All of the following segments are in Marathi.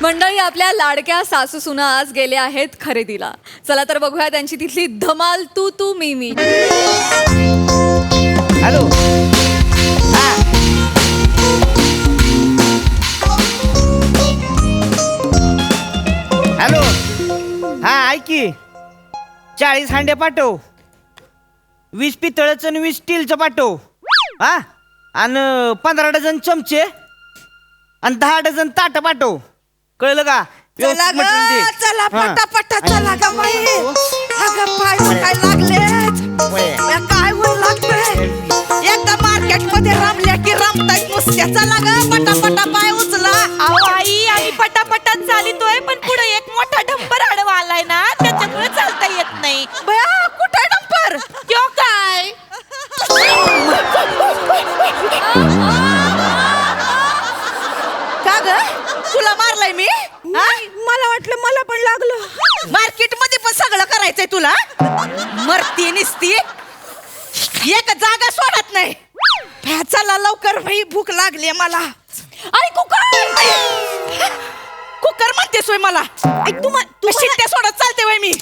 मंडळी, आपल्या लाडक्या सासू सुना आज गेल्या आहेत खरेदीला. चला तर बघूया त्यांची तिथली धमाल तू तू मी मी. हॅलो. हॅलो. हा ऐक की, 40 हांडे पाठव, 20 पितळचं आणि 20 स्टीलचं पाठव. हा, आणि 15 डझन चमचे आणि 10 डझन ताट पाठव. कळलं का? चला ग, चला पटापटा चला ग बाई. अगं पाय काय लागलेत, काय होईल लागतंय. एकदा मार्केट मध्ये रमल्या की रमतायत नुसत्या. चला ग पटापटा पाय उचला. अहो आई, आम्ही पटापटात चालितोय, पण पुढे एक मोठा डंपर आडवा आलाय ना, त्याच्यामुळे चालता येत नाही. बया कुठे डंपर? क्यों काय? का ग, तुला मारलाय मी? मला वाटलं मला पण लागलं. मार्केट मध्ये पण सगळं करायचंय तुला. मरती निसती, एक जागा सोडत नाही. चला लवकर भाई, भूक लागली मला. आई कुकर, कुकर म्हणतेस होय मला? तू शिट्ट्या सोडत चालते वय मी.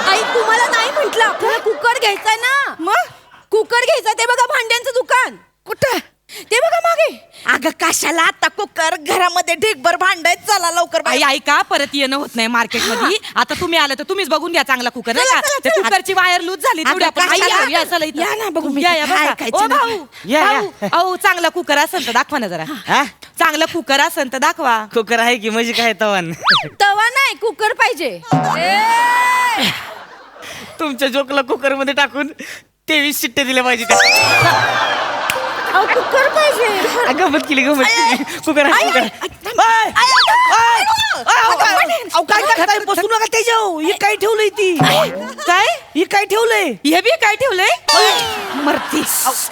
आई तुम्हाला नाही म्हंटल, आपल्याला कुकर घ्यायचा ना. मग कुकर घ्यायचा, ते बघा भांड्यांचं दुकान. कुठं? ते बघा मागे. अगं कशाला आता कुकर, घरामध्ये ढीगभर भांडायत. चला लवकर आई ऐका, परत येणं होत नाही मार्केट मध्ये. आता तुम्ही आलं तर तुम्हीच बघून घ्या चांगला कुकर, नाही का? त्या कुकरची वायर लूज झाली तेवढी आपण. आई, या, चला इथं. या ना बघू मी. या, बघा. काय खायचं ओ ना? भाऊ, या, या. भाऊ, अहो चांगला कुकर असेल तर दाखवा ना जरा. हा, चांगला कुकर असेल तर दाखवा. कुकर आहे की, म्हणजे काय तवान. तवा नाही, कुकर पाहिजे. तुमच्या जोकला कुकर मध्ये टाकून 23 शिट्टे दिल्या पाहिजे. कुकर पाहिजे. गमत केली, गमत केली. कुकर आहे, कुकर आहे. काय काय बसू नका त्याच्यावर. हे काय ठेवलंय ती? काय? हे काय ठेवलंय? हे बी काय ठेवलंय? मरती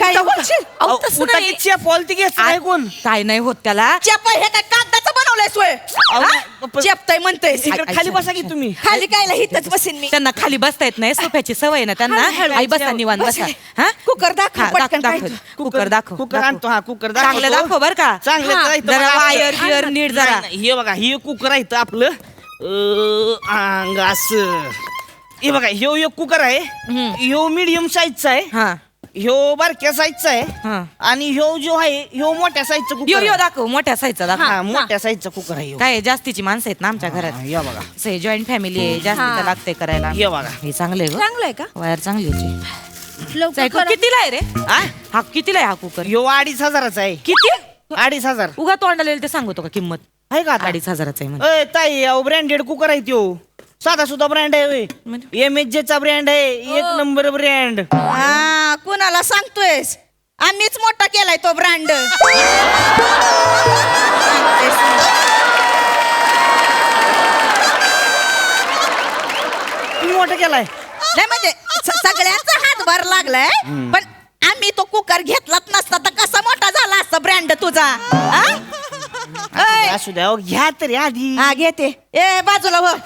काय बोलशील? अहो, तसं नाही. पॉल ती घेत नाही कोण. काय नाही होत त्याला. चेप हे काय कागदाचं बनवलंय सोय? चेपताय म्हणतोय. इकडे खाली बसा की तुम्ही. खाली कायला हिथच बसीन मी. त्यांना खाली बसता येत नाही, सोफ्याची सवय ना त्यांना. आई बसा निवांत बसा. हा, कुकर दाखव हा, पटकन. दाखव. कुकर दाखव. कुकर आणतो. हा, कुकर दाखव. चांगलं दाखव बर का. चांगलं हा, तर इथं जरा बघा. वायर बियर नीट जरा. नाही, हे बघा, हे कुकर आहे इथं आपलं. अंग असं. हे बघा, ह्यो एक कुकर आहे. ह्यो मीडियम साईजचा आहे. हा, ह्यो बारक्या साईजचा आहे. हा. आणि ह्यो जो आहे ह्यो मोठ्या साईजचा यो कुकर यो आहे. दाखव, मोठ्या साईजचा दाखव. हा, मोठ्या साईजचा कुकर आहे ह्यो. काय जास्तीची माणसं आहेत ना आमच्या घरात. हा, हे बघा, जॉईंट फॅमिली आहे, जास्त लागते करायला. हे बघा. हे चांगलं आहे चांगलं आहे का? वायर चांगली होती. लवकर करा. कितीला आहे रे? हा? हा कितीला आहे हा कुकर? ह्यो 2500चा आहे. किती? 2500. उगा तोंडाला येईल ते सांगतो का किंमत? आहे का आता? 2500चा आहे म्हणजे. ताई, अहो ब्रँडेड कुकर आहे त्यो. साधा सुद्धा ब्रँड आहे. म्हणजे? MHJ चा ब्रँड आहे, एक नंबर ब्रँड. हा, कुणाला सांगतोयस? आम्हीच मोठा केलाय तो ब्रँड. मोठा केलाय. नाही म्हणजे सगळ्यांचा हातभार लागलाय, पण आम्ही तो कुकर घेतलाच नसता तर कसा मोठा झाला असता ब्रँड तुझा. हा? ऐ, असू द्या, अहो, घ्या तरी आधी. हा घेते. ए बाजूला हो.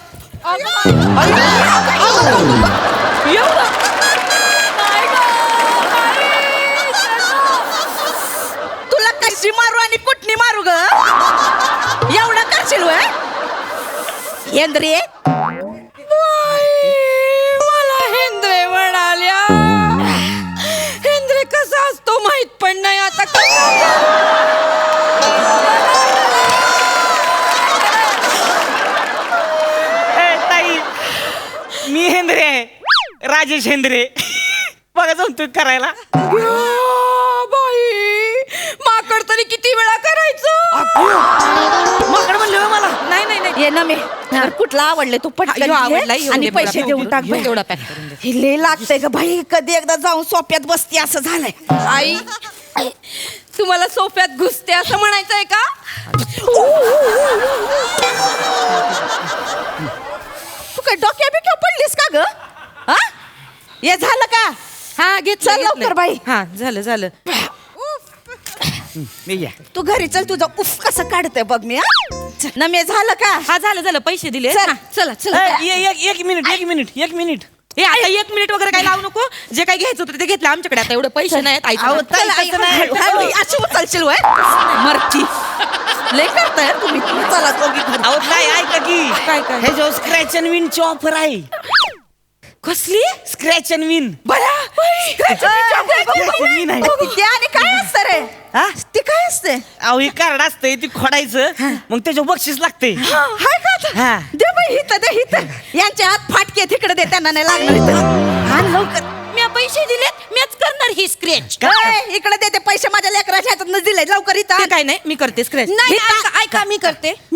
तुला कशी मारू आणि कुठनी मारू ग? एवढं करशील वय? हेंद्रे, मला हेंद्रे म्हणाल्या. हेंद्रे कसा असतो माहित पण नाही आता. ताई, मी हेंद्रे आहे, राजेश हेंद्रे. बघा जाऊन तू करायला. बाई, माकड तरी किती वेळा करायचं? माकड म्हणलं मला. नाही नाही नाही. ये ना मी. तर कुठला आवडले तू पटकन ह्यो घे आवडला, ह्यो आणि दे पैसे मला. देऊन टाक. ह्यो तेवढा पॅक करून दे. हे लय लागतंय ग भाई, कधी एकदा जाऊन सोप्यात बसती असं झालंय. आई, तुम्हाला सोफ्यात घुसते असं म्हणायचंय का? तू काय डोक्या बिक्या पडलीस का ग? हा, हे झालं का? हा घेतलं, चल घेतलं. लवकर बाई. हा झालं झालं. मी घ्या. तू घरी चल, तुझं उफ कसं काढतंय बघ मी. ना मी झालं का? हा झालं झालं, पैसे दिले. चल. हा, चला चला. एक मिनिट. हे आता 1 मिनिट वगैरे काय लावू नको. जे काही घ्यायचं होतं ते घेतलं आमच्याकडे. आता एवढे पैसे नाहीत. अहो, आईचं चल, आई, तसं नाही. अशी उचलशील वय? मरती. लय करताय तुम्ही चला दोघी घरी. अहो काय ऐका की काय? हे जो स्क्रॅच अँड विन ची ऑफर आहे. कसली स्क्रॅच अँड विन. विन आहे. ते आणि काय असतं रे हा? ते काय असते अहो हे कार्ड असतंय ती खोडायचं मग त्याच्यावर बक्षीस लागते. हाय का आता? हा. दे बाई हिथं दे हिथं यांच्या हात फाटके तिकडे दे त्यांना नाही लागणार इथं. आण लवकर मी पैसे दिलेत मीच करणार ही स्क्रॅच ए, इकडे दे ते पैसे माझ्या लेकराच्या हातात दिले लवकर इथं ते आण. काय नाही मी करते स्क्रॅच. नाही ऐका मी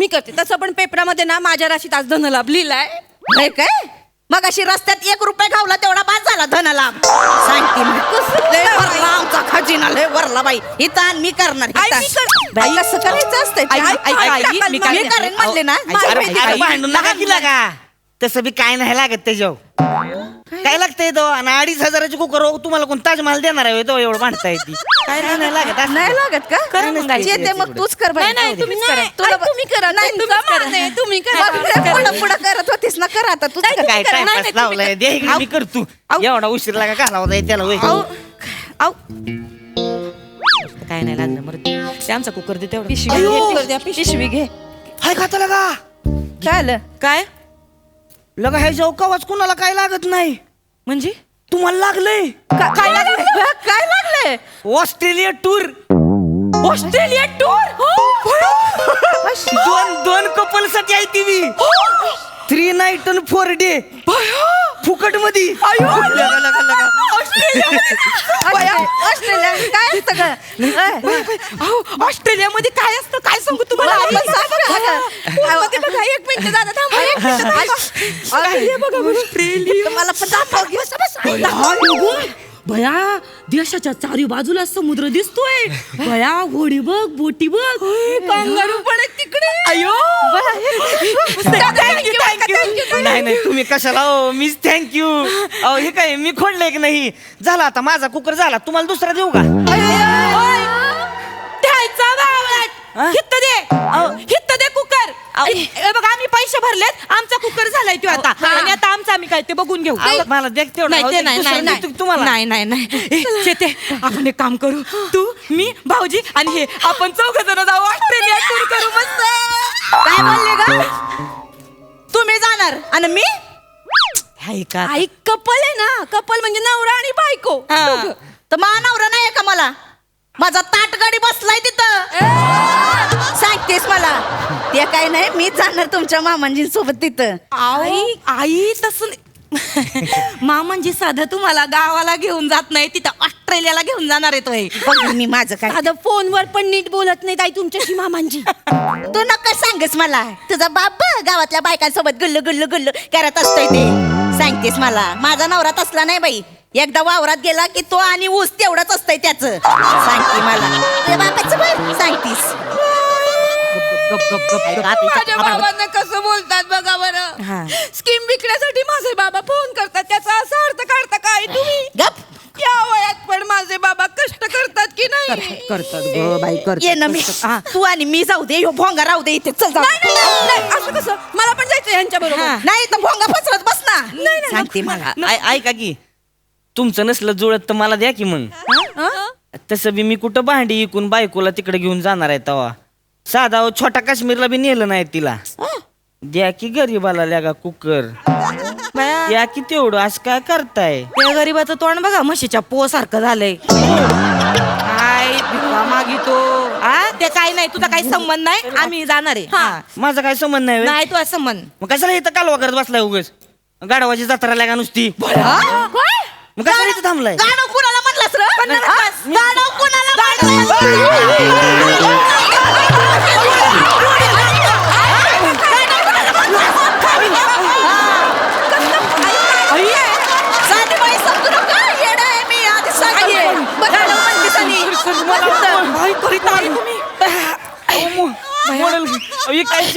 करते तसं पण पेपरामध्ये ना माझ्या राशीत आज धनलाभ लिहिलाय. होय काय मग अशी रस्त्यात 1 रुपया घावला तेवढा बाद झाला धनलाभ. सांगते मी. लय वरला आमचा खजिना लय वरला बाई इथं आण, मी करणार आई, इथं. मी कर- बाई, कसं करायचं असतंय ते? आई, आई, आई, आई, आई, टाकाल मी मग. काय- मी करेन म्हणले ना अरे भांडून नका की लागा तसं बी काय नाही लागत त्याच्यावर. काय लागतंय तो आणि 2,500ची कुकर तुम्हाला कोण ताजमहल देणार आहे तो एवढं भांडता येते काय नाही लागत असं. नाही लागत का कर मग आई. येते मग तूच कर बाई. नाही तुम्ही करा तुला तुम्ही करा नाही, तुमचा तुम्हीच करा. मान आहे, तुम्ही मग करा पुढं पुढं करत होतीस ना कर आता तूच कर. काय टाइमपास लावलाय दे इकडे मी करतो. एवढा उशीर लागा घालावा जाईल त्याला होय. आऊ काय नाही लागलं मग ते आमचा कुकर दे तेवढं. पिशवी घे, द्या, पिशवी घे हाय खाता लगा काय आलं काय लगा हे जाऊ कवाच कुणाला काय लागत नाही म्हणजे तुम्हाला लागलंय. काय लागलं काय लागलंय ऑस्ट्रेलिया टूर. Australia tour. दोन कपल साठी आहे ती मी 3 नाईट आणि 4 डे फुकट मध्ये. ऑस्ट्रेलिया काय सगळं ऑस्ट्रेलियामध्ये काय असतं काय सांगू तुम्हाला मला पण सांग ना. ते बघा 1 मिनिट दादा थांबा 1 मिनिट ऑस्ट्रेलिया मला पण दाखव घे. बस. भया देशाच्या चारी बाजूला समुद्र दिसतोय भया होडी बघ बोटी बघ कांगारू पण आहेत तिकडे अयो नाही नाही तुम्ही कशाला हो मीच थँक्यू. अहो हे काय मी खोडलंय की नाही झाला आता माझा कुकर झाला तुम्हाला दुसरा देऊ का. द्यायचा बावळट. हित्त दे कुकर. ए बघा आम्ही पैसे भरलेत आमचा कुकर झालाय तो आता आणि आता आमचा आम्ही काय ते बघून घेऊ. अहो, मला देख तेवढं. नाही अहो, ते ते नाही दुसरं नाही देतो की तुम्हाला. नाही शेते आपण एक काम करू तू मी भाऊजी आणि हे आपण 4 जण जाऊ ऑस्ट्रेलिया टूर करू मस्त. काय बोलले ग तुम्ही जाणार आणि मी हाय का आई कपल आहे ना कपल म्हणजे नवरा आणि बायको हा. तर मानवरा नाही का मला माझा ताटगाडी बसलाय तिथं सांगतेस मला ते काय नाही मी जाणार तुमच्या मामांजींसोबत तिथं आई तसं मामांजी साधं तुम्हाला गावाला घेऊन जात नाही तिथं ऑस्ट्रेलियाला घेऊन जाणार आहे तो. बघ मी माझं काय आता फोनवर पण नीट बोलत नाही ताई तुमच्याशी मामांजी तू नका सांगस मला तुझा बाप गावातल्या बायकांसोबत गुल्लू गुल्लू गुल्लू करत असतोय ते सांगतेस मला माझा नवरा तसला नाही बाई एकदा वावरात गेला की तो आणि ऊस तेवढंच असतंय त्याचं सांगते मला तुझ्या बापाचं बघ सांगतीस माझ्या बाबांना कसं बोलतात बघा बरं स्कीम विकण्यासाठी माझे बाबा फोन करतात त्याचा असा अर्थ काढता काय तुम्ही गप या वयात पण माझे बाबा कष्ट करतात की नाही करतात ग बाई ये ना मी तू आणि मी जाऊ दे ह्यो भोंगा राहू दे इथे चल जाऊ नाही, असं कसं मला पण जायचं यांच्या बरोबर नाही तर भोंगा फसवत बस ना सांगते मला ऐका की तुमचं नसलं जुळत तर मला द्या की मग. तसं बी मी कुठं भांडी इकून बायकोला तिकडे घेऊन जाणार आहे तवा साधा हो, छोटा काश्मीरला बी नेलं नाही तिला. द्या की गरीबाला लागा कुकर द्या की तेवढं असं काय करताय. त्या गरीबाचं तोंड बघा म्हशीच्या पो सारखं झालंय. काय भिका मागितो ते काय नाही तुझा काही संबंध नाही आम्ही जाणार आहे. हा. माझा काय संबंध नाही व्हय? नाही तुझा संबंध मग कशाला इथं कालवा करत बसलाय उगच गाडवाची जत्रा लागा नुसती मग कशाला इथं थांबलाय. गाणं कुणाला म्हणलास रे गाणं कुणाला साधी बाई समजू नका येडा आहे मी आधी सांगितले गाणं म्हणतेस आणि काय करीत आहे तुम्ही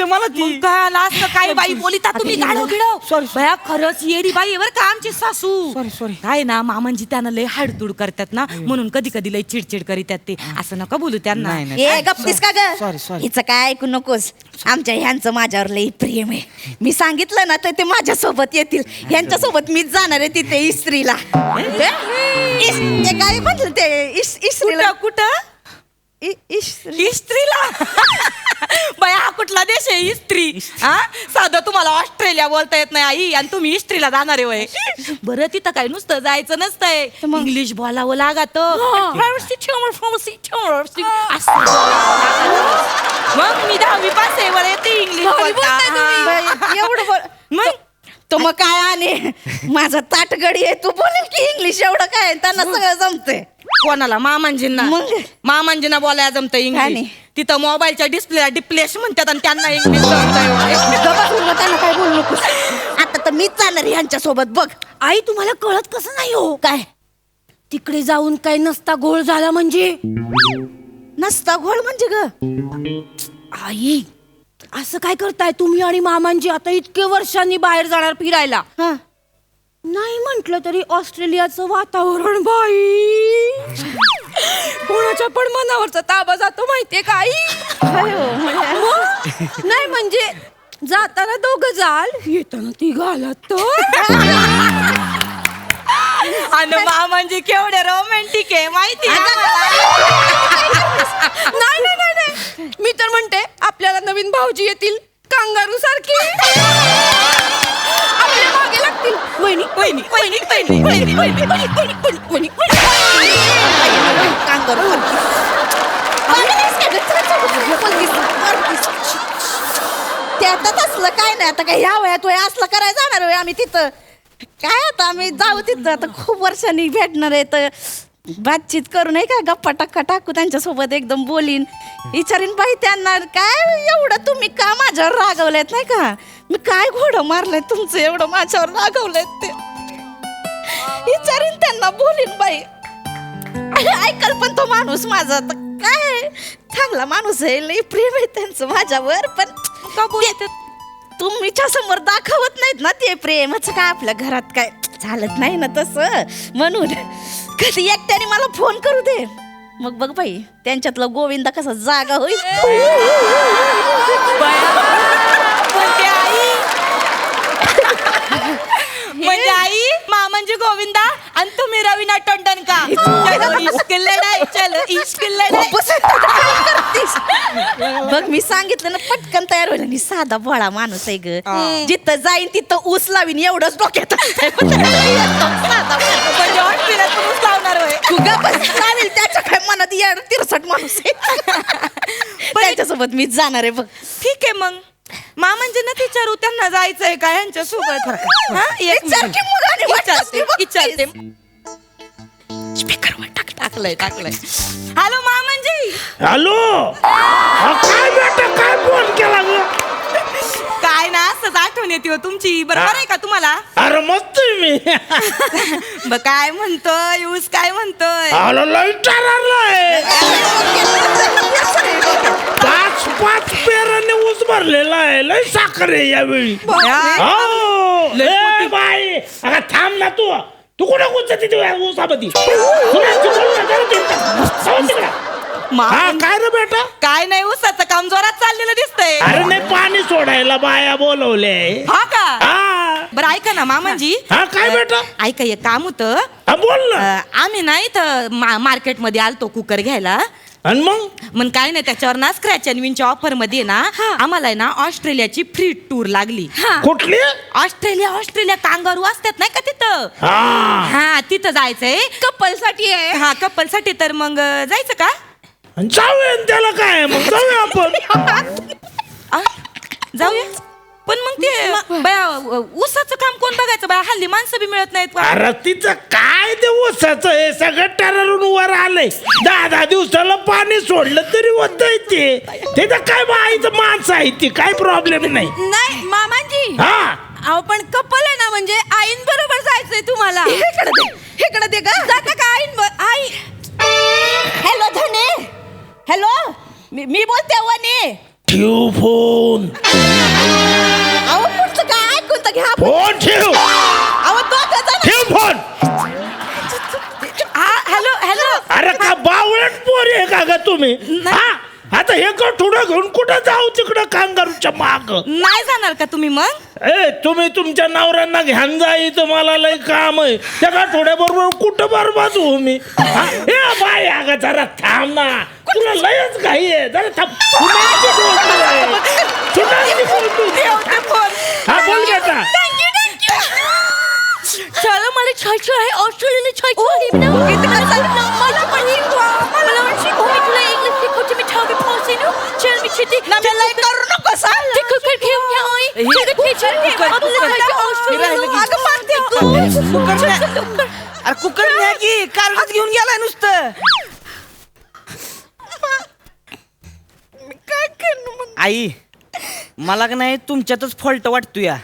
मला ती काय बाई बोलिता तुम्ही गाडव गिडव भया खरंच येडी बाई आहे बरं का आमची सासू सॉरी काय ना मामांजी त्यांना लय हाडतूड करतात ना म्हणून कधी कधी लय चिडचिड करीतात ते असं नका बोलू त्यांना. नाही, नाही. ए गप्पीस का ग Sorry. हिचं काय ऐकू नकोस आमच्या ह्यांचं माझ्यावर लई प्रेम आहे मी सांगितलं ना तर ते माझ्या सोबत येतील ह्यांच्या सोबत मीच जाणार आहे तिथे इस्त्रीला ते काय म्हटलं ते इस्त्रीला कुठं इस्त्रीला बाया हा कुठला देश आहे इस्त्री हा साधं तुम्हाला ऑस्ट्रेलिया बोलता येत नाही आई आणि तुम्ही इस्त्रीला जाणार आहे वय बरं तिथं काय नुसतं जायचं नसतंय इंग्लिश बोलावं लागत मग मी 10वी पास आहे बरं येते इंग्लिश एवढं मग तो मग काय आणि माझा ताटगडी आहे तू बोलेल की इंग्लिश एवढं काय त्यांना सगळं जमतंय कोणाला मामांजींना मग? मामांजींना बोलायला जमतं काय इंग्लिश नाही? तिथं मोबाईलच्या डिस्प्लेला डिप्लेश म्हणतात आणि त्यांना इंग्लिश जमतंय त्यांना काय बोलू नको आता तर मीच जाणार ह्यांच्या सोबत बघ आई तुम्हाला कळत कसं नाही हो काय तिकडे जाऊन काही नसता गोळ झाला म्हणजे नसता घोळ म्हणजे ग आई असं काय करताय तुम्ही आणि मामांजी आता इतके वर्षांनी बाहेर जाणार फिरायला हा नाही म्हंटल तरी ऑस्ट्रेलियाचं वातावरण बाई कोणाच्या पण मनावरचा ताबा जातो माहितीये का आई मग? नाही म्हणजे जाताना दोघं जाल येताना ती घालत आणि मामांजी केवढे रोमॅन्टिक आहे माहिती नाही नाही नाही नाही मी तर म्हणते आपल्याला नवीन भाऊजी येतील कांगारू सारखी आपल्या मागे लागतील वहिनी वहिनी वहिनी वहिनी वहिनी वहिनी वहिनी वहिनी त्यातच असलं काय नाही आता काय ह्या वयात वय असलं करायला जाणार होय आम्ही तिथं काय आता आम्ही जाऊ तिथं आता खूप वर्षांनी भेटणार आहे तर बातचीत करू नये काय गप्पा टक्का टाकू त्यांच्यासोबत एकदम बोलीन विचारीन बाई त्यांना काय एवढं तुम्ही का माझ्यावर रागवलेत नाही का मी काय घोडं मारलंय तुमचं एवढं माझ्यावर रागवलेत ते विचारीन त्यांना बोलीन बाई ऐकल पण तो माणूस माझा तर काय चांगला माणूस आहे लई प्रेम आहे त्यांचं माझ्यावर पण का बोलतात तुमच्या समोर दाखवत नाहीत ना ते प्रेमाचं काय आपल्या घरात काय चालत नाही ना तसं म्हणून कधी एकट्याने मला फोन करू दे मग बघ बाई त्यांच्यातला गोविंदा कसा जागा होईल म्हणजे आई म्हणजे आई मामांजी गोविंदा आणि तुम्ही रवीना टंडन का चलो इश्क लढाई चलो इश्क लढाई बघ मी सांगितलं ना पटकन तयार होईल आणि साधा भोळा माणूस आहे ग जिथं जाईन तिथं ऊस लावीन एवढंच डोक्यात साधा म्हणजे ऑस्ट्रेलियात पण ऊस लावणार होय तू चालेल त्याच्या काय मनात येड तिरसट माणूस आहे त्याच्यासोबत मीच जाणार आहे बघ ठीक आहे मग मामांजी ना विचारू त्यांना जायचंय का यांच्या सोबत विचार की मुलाने वाटलं विचारते स्पीकर वर टाकलंय हॅलो मामांजी हॅलो काय बेटा काय फोन केला ग काय ना असंच आठवण येते हो तुमची बरोबर आहे का तुम्हाला अरे मस्त आहे मी काय म्हणतोय ऊस काय म्हणतोय आलो लई टारलाय 5 पेराने ऊस भरलेला आहे लई साखर आहे यावेळी हो ए बाई अगं थांब ना तू कुठं कुठं तिथे ऊसामध्ये हा काय रे बेटा काय नाही ऊसाचं काम जोरात चाललेलं दिसतंय अरे नाही पाणी सोडायला बाया बोलवले हा का हा बरं ऐका ना मामांजी हा काय बेटा ऐका एक काम होतं हा बोल ना आम्ही ना इथं मार्केटमध्ये आलतो कुकर घ्यायला आणि मग काय नाही त्याच्यावर ना स्क्रॅच अँड विनच्या ऑफर मध्ये ना आम्हाला आहे ना ऑस्ट्रेलियाची फ्री टूर लागली कुठली ऑस्ट्रेलिया कांगारू असतात नाही का तिथं हा हा तिथं जायचंय कपल साठी आहे हा कपल साठी तर मग जायचं का आणि जाऊया ना त्याला काय मग जाऊया आपण आ, जाऊया पण मग ते बाया ऊसाचं काम कोण बघायचं बाया हल्ली माणसं बी मिळत नाहीत अरे तिचं काय ते ऊसाचं हे सगळं टररून वर आलंय 10 दिवसाला पाणी सोडलं तरी होतंय ते तिथं काय बाईचं माणसं आहे ती काय प्रॉब्लेम नाही नाही मामांजी हा अहो पण कपल आहे ना म्हणजे आईन बरोबर जायचंय तुम्हाला इकडे दे ग जाता का आईन आई हॅलो धने हॅलो मी बोलते वने ठेव फोन अहो पुढचं काय ऐकून तर घ्या फोन ठेव अहो दोघं जण ठेव फोन हॅलो अरे का बावळट पोरी आहे का ग तुम्ही हा आता हे थोडं घेऊन कुठं जाऊ तिकडं कांगारूच्या माग सारखं. नाही जाणार का तुम्ही मग? ए तुम्ही तुमच्या नवऱ्यांना घ्यान जा, इथं मला लय काम आहे. त्या आठवड्याबरोबर कुठं बरबाद होऊ मी? हा? ए बाय अगं जरा थांब ना, तुला लयच घाई आहे. जरा थांब. सुनांची बोलतोय. सुनांची बोलतोय. हा बोल बेटा. चला मला छायचं आहे, ऑस्ट्रेलियाला छायचं आहे ना. मला पण मला वाटतं मी तुला इंग्लिश शिकवते. मी ठावी पोहोचते ना. चल मी चिठी लय करू नको सांग. कुकर घेऊन घ्या आई. टीचर आपल्याला जायचं ऑस्ट्रेलियाला. अगं मारते अरे कुकर न्या की, कारच घेऊन गेलाय नुसतं. आई मला का नाही तुमच्यातच फॉल्ट वाटतो या.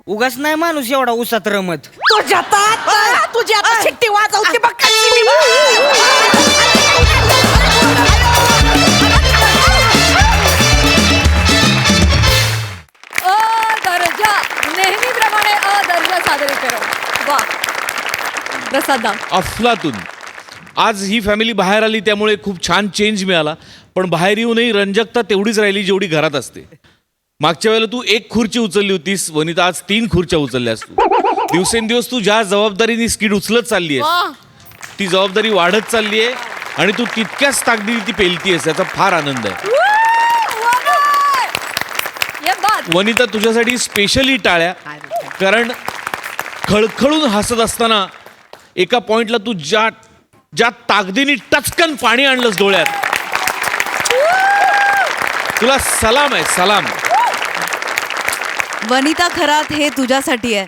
उगाच नाही माणूस एवढा उसात रमत. तुझी आता शिट्टी वाजवते बघ कशी मी. दर्जा नेहमीप्रमाणे दर्जा सादरीकरण. वा प्रसादा. अफलातून. आज ही फॅमिली बाहेर आली त्यामुळे खूप छान चेंज मिळाला, पण बाहेर येऊनही रंजकता तेवढीच राहिली जेवढी घरात असते. मागच्या वेळेला तू 1 खुर्ची उचलली होतीस वनिता, आज 3 खुर्च्या उचलल्यास तू. दिवसेंदिवस तू ज्या जबाबदारीने स्किड उचलत चालली आहेस ती जबाबदारी वाढत चालली आहे आणि तू तितक्याच ताकदीने ती पेलतीयस, याचा फार आनंद आहे. ये बात. वनिता तुझ्यासाठी स्पेशली टाळ्या, कारण खळखळून हसत असताना एका पॉइंटला तू ज्या ताकदीने टचकन पाणी आणलंस डोळ्यात, तुला सलाम आहे, सलाम. वनिता खरात हे तुझ्यासाठी आहे.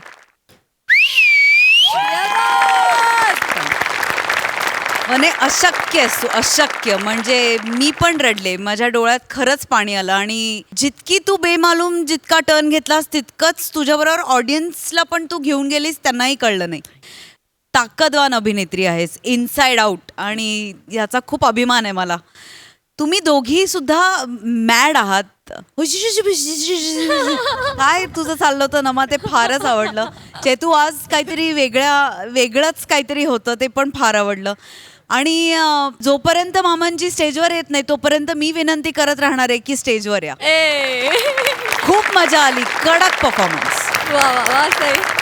म्हणे अशक्य आहेस तू, अशक्य. म्हणजे मी पण रडले, माझ्या डोळ्यात खरंच पाणी आलं. आणि जितकी तू बेमालूम जितका टर्न घेतलास तितकंच तुझ्याबरोबर ऑडियन्सला पण तू घेऊन गेलीस, त्यांनाही कळलं नाही. ताकदवान अभिनेत्री आहेस, इनसाइड आउट, आणि याचा खूप अभिमान आहे मला. तुम्ही दोघी सुद्धा मॅड आहात. काय तुझं चाललं होतं नमा, ते फारच आवडलं. चेतू आज काहीतरी वेगळंच काहीतरी होतं, ते पण फार आवडलं. आणि जोपर्यंत मामांची स्टेजवर येत नाही तोपर्यंत मी विनंती करत राहणार आहे की स्टेजवर या. खूप मजा आली, कडक परफॉर्मन्स. वा वा वा सई.